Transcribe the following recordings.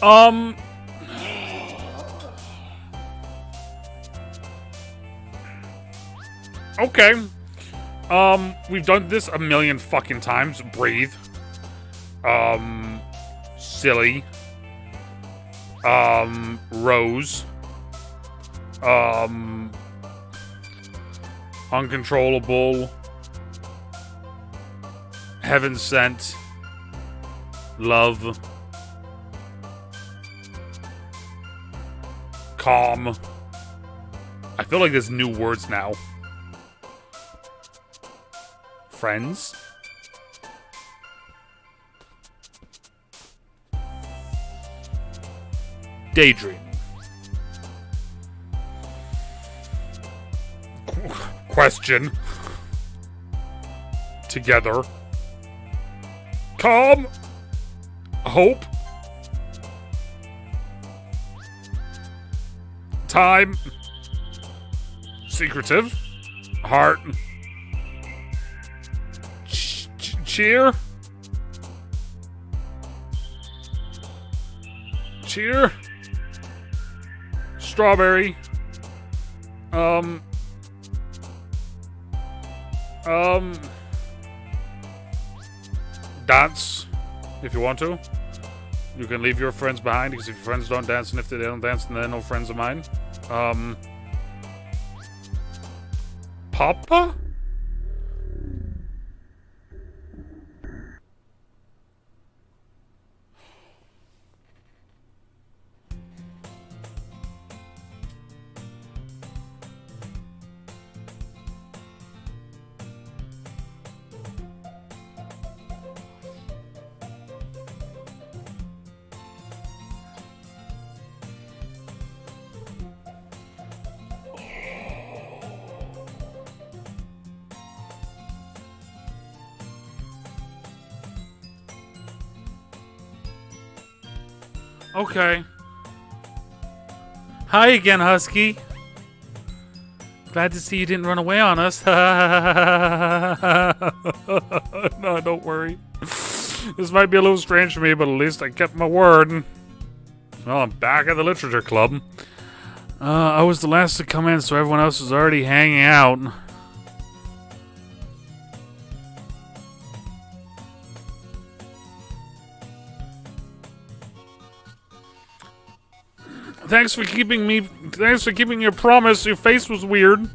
Um. Okay. We've done this a million fucking times. Breathe. Silly. Rose. Uncontrollable. Heaven sent. Love. Calm. I feel like there's new words now. Friends. Daydream. Question. Together. Calm. Hope. Time. Secretive. Heart. Cheer. Cheer. Strawberry. Dance, if you want to. You can leave your friends behind, because if your friends don't dance, and if they don't dance, then they're no friends of mine. Papa? Okay. Hi again, Husky. Glad to see you didn't run away on us. No, don't worry. This might be a little strange for me, but at least I kept my word. Well, I'm back at the literature club. I was the last to come in, so everyone else was already hanging out. Thanks for keeping your promise. Your face was weird.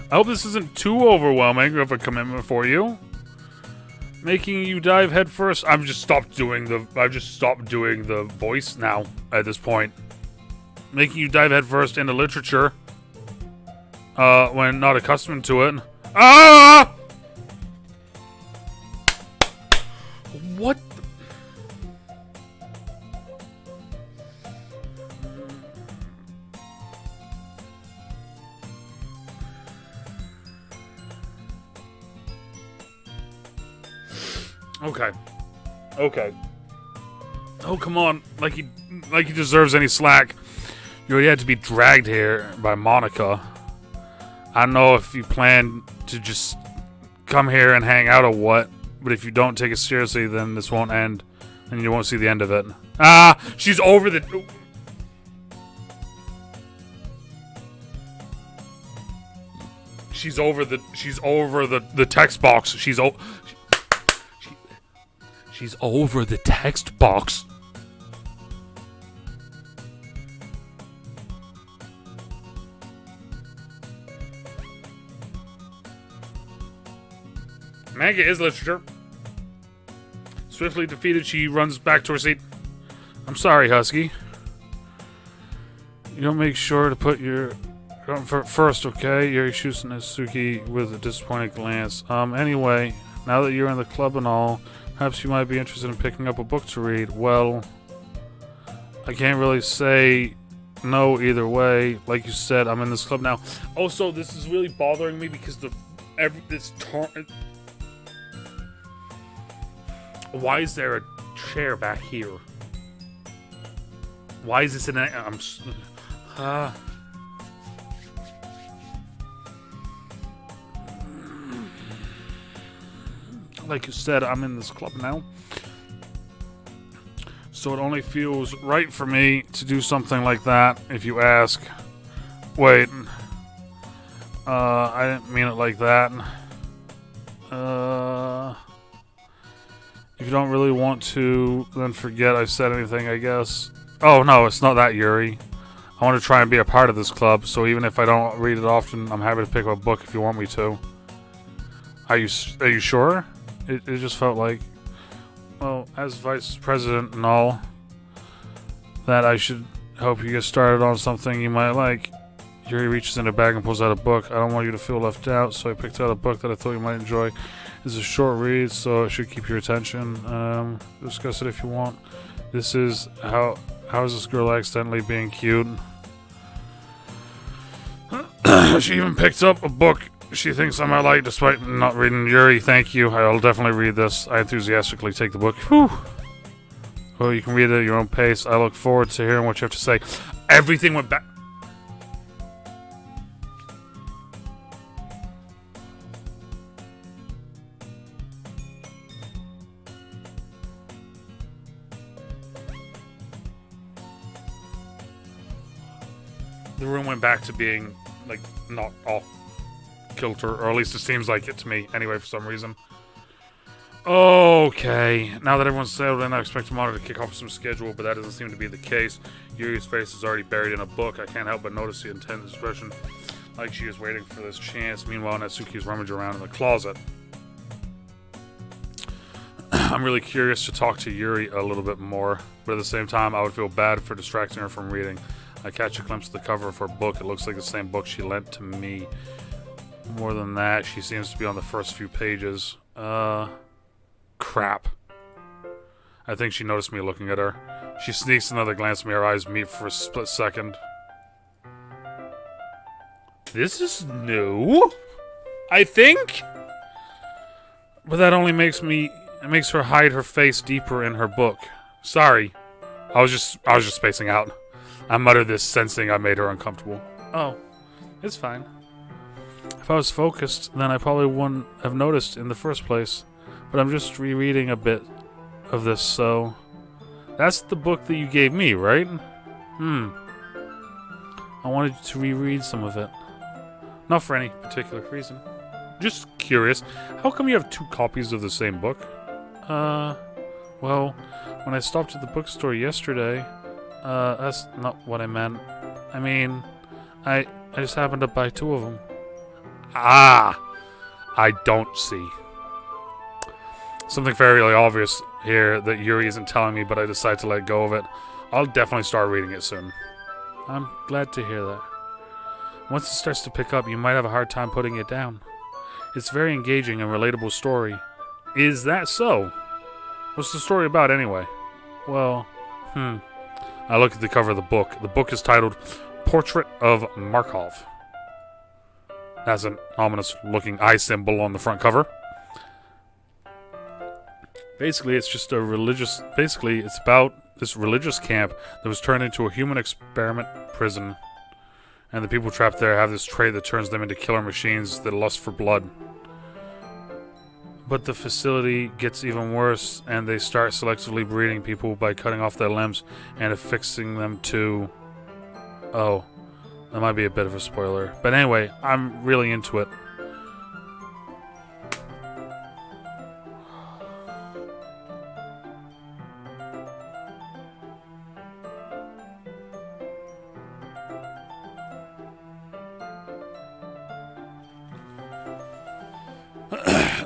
I hope this isn't too overwhelming of a commitment for you. Making you dive headfirst. I've just stopped doing the voice now at this point. Making you dive headfirst into literature. When not accustomed to it. Ah! What? Okay. Oh, come on. Like he deserves any slack. You already had to be dragged here by Monica. I don't know if you plan to just come here and hang out or what, but if you don't take it seriously, then this won't end, and you won't see the end of it. Ah, she's over the... She's over the text box. She's over the text box. Manga is literature. Swiftly defeated, she runs back to her seat. I'm sorry, Husky. You don't make sure to put your... First, okay? Yuri shoots Natsuki with a disappointed glance. Anyway, now that you're in the club and all, perhaps you might be interested in picking up a book to read. Well, I can't really say no either way. Like you said, I'm in this club now. Also, this is really bothering me because why is there a chair back here? Why is this in a... Like you said, I'm in this club now. So it only feels right for me to do something like that, if you ask. Wait. I didn't mean it like that. If you don't really want to, then forget I said anything, I guess. Oh, no, it's not that, Yuri. I want to try and be a part of this club, so even if I don't read it often, I'm happy to pick up a book if you want me to. Are you sure? It just felt like, well, as vice president and all, that I should help you get started on something you might like. Yuri reaches in her bag and pulls out a book. I don't want you to feel left out, so I picked out a book that I thought you might enjoy. It's a short read, so it should keep your attention. Discuss it if you want. This is how is this girl accidentally being cute? She even picked up a book she thinks I might like, despite not reading. Yuri, thank you. I'll definitely read this. I enthusiastically take the book. Whew. Oh, you can read it at your own pace. I look forward to hearing what you have to say. Everything went back. The room went back to being, like, not off kilter, or at least it seems like it to me, anyway, for some reason. Okay, now that everyone's settled in, I expect tomorrow to kick off some schedule, but that doesn't seem to be the case. Yuri's face is already buried in a book. I can't help but notice the intense expression, like she is waiting for this chance. Meanwhile, Natsuki's rummaging around in the closet. I'm really curious to talk to Yuri a little bit more, but at the same time, I would feel bad for distracting her from reading. I catch a glimpse of the cover of her book. It looks like the same book she lent to me. More than that, she seems to be on the first few pages. Crap. I think she noticed me looking at her. She sneaks another glance at me. Her eyes meet for a split second. This is new, I think? But that only makes her hide her face deeper in her book. Sorry. I was just spacing out. I muttered this, sensing I made her uncomfortable. Oh, it's fine. If I was focused, then I probably wouldn't have noticed in the first place. But I'm just rereading a bit of this, so... That's the book that you gave me, right? I wanted to reread some of it. Not for any particular reason. Just curious, how come you have 2 copies of the same book? Well, when I stopped at the bookstore yesterday... that's not what I meant. I mean, I just happened to buy 2 of them. Ah! I don't see. Something fairly obvious here that Yuri isn't telling me, but I decide to let go of it. I'll definitely start reading it soon. I'm glad to hear that. Once it starts to pick up, you might have a hard time putting it down. It's a very engaging and relatable story. Is that so? What's the story about anyway? Well, I look at the cover of the book. The book is titled Portrait of Markov. That's an ominous-looking eye symbol on the front cover. Basically, it's just a religious... Basically, it's about this religious camp that was turned into a human experiment prison. And the people trapped there have this trait that turns them into killer machines that lust for blood. But the facility gets even worse, and they start selectively breeding people by cutting off their limbs and affixing them to... Oh, that might be a bit of a spoiler. But anyway, I'm really into it.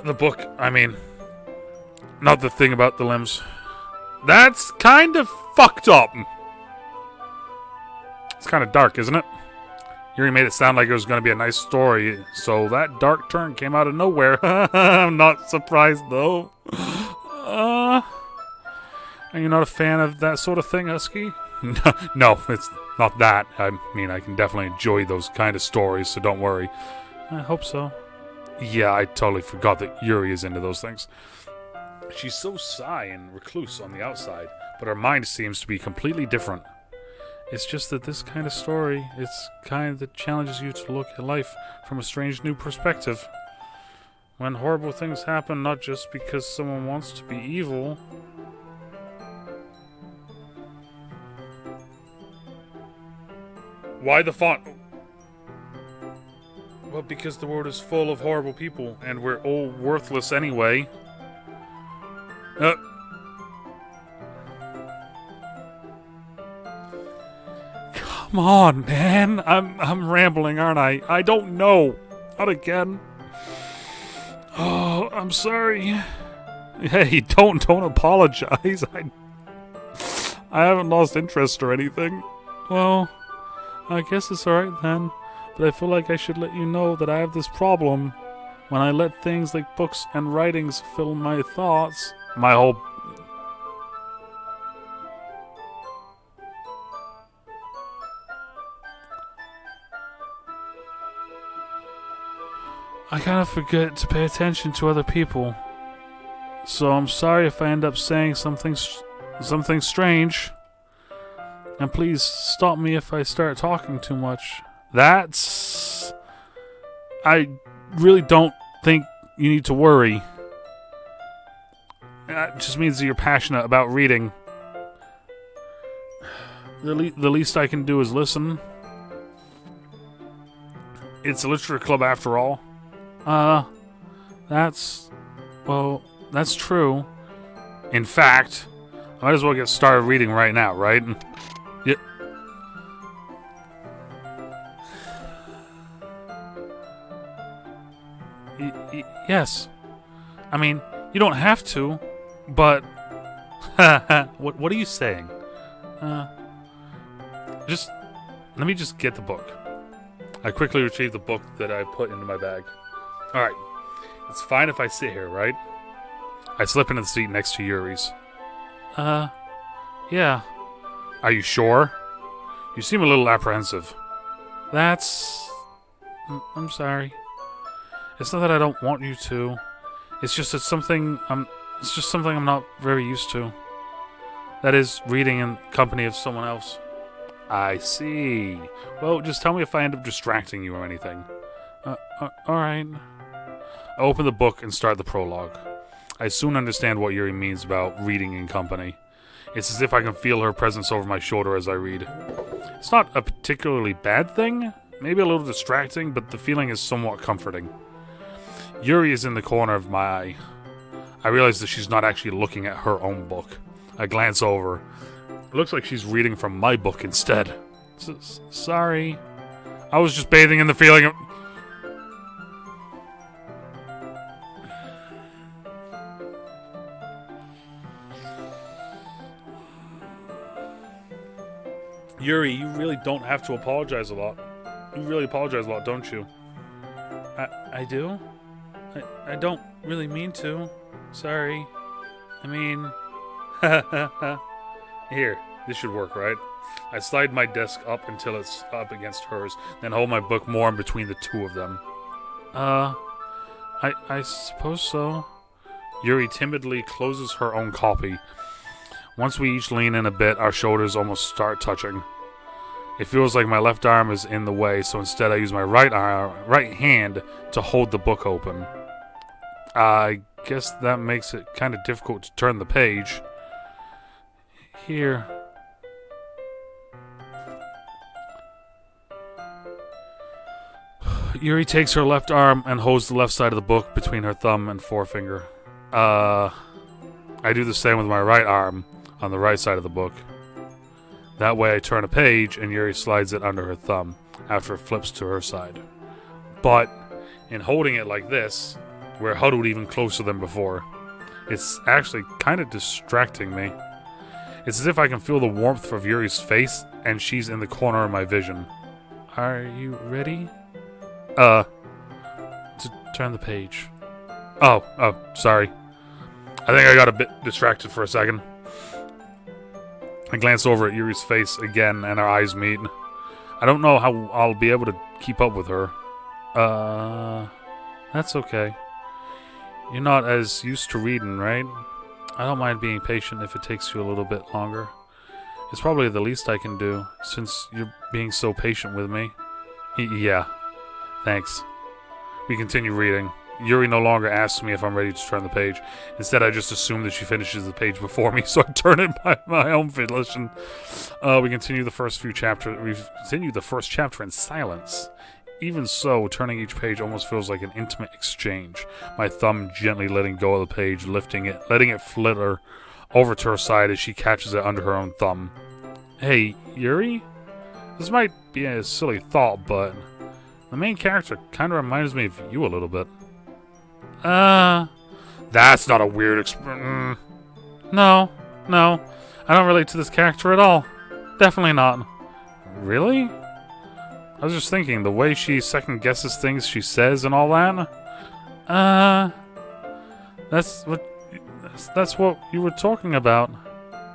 The book, I mean, not the thing about the limbs. That's kind of fucked up. It's kind of dark, isn't it? Yuri made it sound like it was going to be a nice story, so that dark turn came out of nowhere. I'm not surprised, though. Are you not a fan of that sort of thing, Husky? No, it's not that. I mean, I can definitely enjoy those kind of stories, so don't worry. I hope so. Yeah, I totally forgot that Yuri is into those things. She's so shy and recluse on the outside, but her mind seems to be completely different. It's just that this kind of story, it's kind that challenges you to look at life from a strange new perspective. when horrible things happen, not just because someone wants to be evil. Why the font? Well, because the world is full of horrible people, and we're all worthless anyway. Come on, man. I'm rambling, aren't I? I don't know. Not again. Oh, I'm sorry. Hey, don't apologize. I haven't lost interest or anything. Well, I guess it's alright then. But I feel like I should let you know that I have this problem. When I let things like books and writings fill my thoughts, my whole... I kind of forget to pay attention to other people. So I'm sorry if I end up saying something strange. And please stop me if I start talking too much. I really don't think you need to worry. That just means that you're passionate about reading. The least I can do is listen. It's a literature club after all. That's true. In fact, I might as well get started reading right now, right? Yeah. Yes. I mean, you don't have to, but... What are you saying? Let me just get the book. I quickly retrieve the book that I put into my bag. Alright. It's fine if I sit here, right? I slip into the seat next to Yuri's. Yeah. Are you sure? You seem a little apprehensive. I'm sorry. It's not that I don't want you to. It's just something I'm not very used to. That is, reading in company of someone else. I see. Well, just tell me if I end up distracting you or anything. Alright. I open the book and start the prologue. I soon understand what Yuri means about reading in company. It's as if I can feel her presence over my shoulder as I read. It's not a particularly bad thing, maybe a little distracting, but the feeling is somewhat comforting. Yuri is in the corner of my eye. I realize that she's not actually looking at her own book. I glance over. It looks like she's reading from my book instead. Sorry. I was just bathing in the feeling of... Yuri, you really don't have to apologize a lot. You really apologize a lot, don't you? I do? I don't really mean to. Sorry. I mean... Here, this should work, right? I slide my desk up until it's up against hers, then hold my book more in between the two of them. I suppose so. Yuri timidly closes her own copy. Once we each lean in a bit, our shoulders almost start touching. It feels like my left arm is in the way, so instead I use my right hand to hold the book open. I guess that makes it kind of difficult to turn the page. Here. Yuri takes her left arm and holds the left side of the book between her thumb and forefinger. I do the same with my right arm on the right side of the book. That way I turn a page and Yuri slides it under her thumb after it flips to her side. But in holding it like this, we're huddled even closer than before. It's actually kind of distracting me. It's as if I can feel the warmth of Yuri's face and she's in the corner of my vision. Are you ready? To turn the page. Oh, sorry. I think I got a bit distracted for a second. I glance over at Yuri's face again, and our eyes meet. I don't know how I'll be able to keep up with her. That's okay. You're not as used to reading, right? I don't mind being patient if it takes you a little bit longer. It's probably the least I can do, since you're being so patient with me. Yeah. Thanks. We continue reading. Yuri no longer asks me if I'm ready to turn the page. Instead, I just assume that she finishes the page before me, so I turn it by my own volition. We continue the first chapter in silence. Even so, turning each page almost feels like an intimate exchange. My thumb gently letting go of the page, letting it flitter over to her side as she catches it under her own thumb. Hey, Yuri? This might be a silly thought, but the main character kind of reminds me of you a little bit. That's not a weird No. I don't relate to this character at all. Definitely not. Really? I was just thinking, the way she second guesses things she says and all that. That's what you were talking about.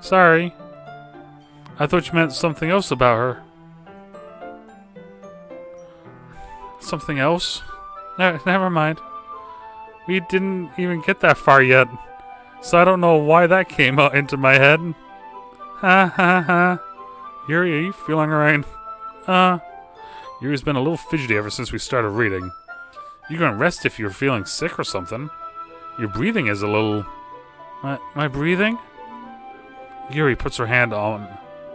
Sorry. I thought you meant something else about her. Something else? Never mind. We didn't even get that far yet, so I don't know why that came out into my head. Ha ha ha. Yuri, are you feeling alright? Yuri's been a little fidgety ever since we started reading. You can rest if you're feeling sick or something. Your breathing is a little... My breathing? Yuri puts her hand on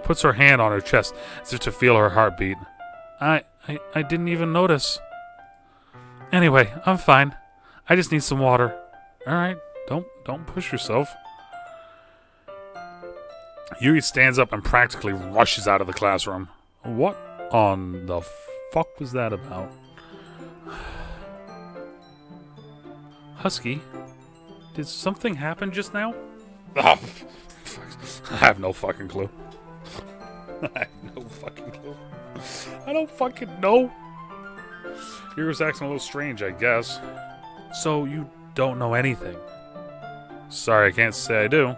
her chest as if to feel her heartbeat. I didn't even notice. Anyway, I'm fine. I just need some water. Alright, don't push yourself. Yuri stands up and practically rushes out of the classroom. What on the fuck was that about? Husky, did something happen just now? Oh, I have no fucking clue. I have no fucking clue. I don't fucking know. Yuri's acting a little strange, I guess. So you don't know anything? Sorry, I can't say I do.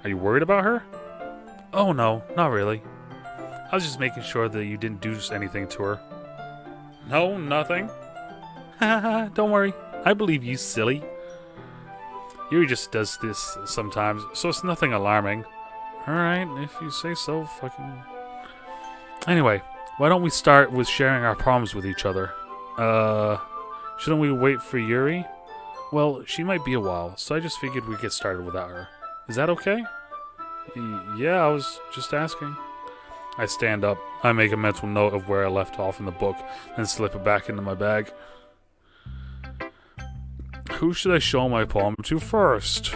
Are you worried about her? Oh no, not really. I was just making sure that you didn't do anything to her. No, nothing. Haha, don't worry. I believe you, silly. Yuri just does this sometimes, so it's nothing alarming. Alright, if you say so, fucking... Anyway, why don't we start with sharing our problems with each other? Shouldn't we wait for Yuri? Well, she might be a while, so I just figured we'd get started without her. Is that okay? Yeah, I was just asking. I stand up. I make a mental note of where I left off in the book, then slip it back into my bag. Who should I show my poem to first?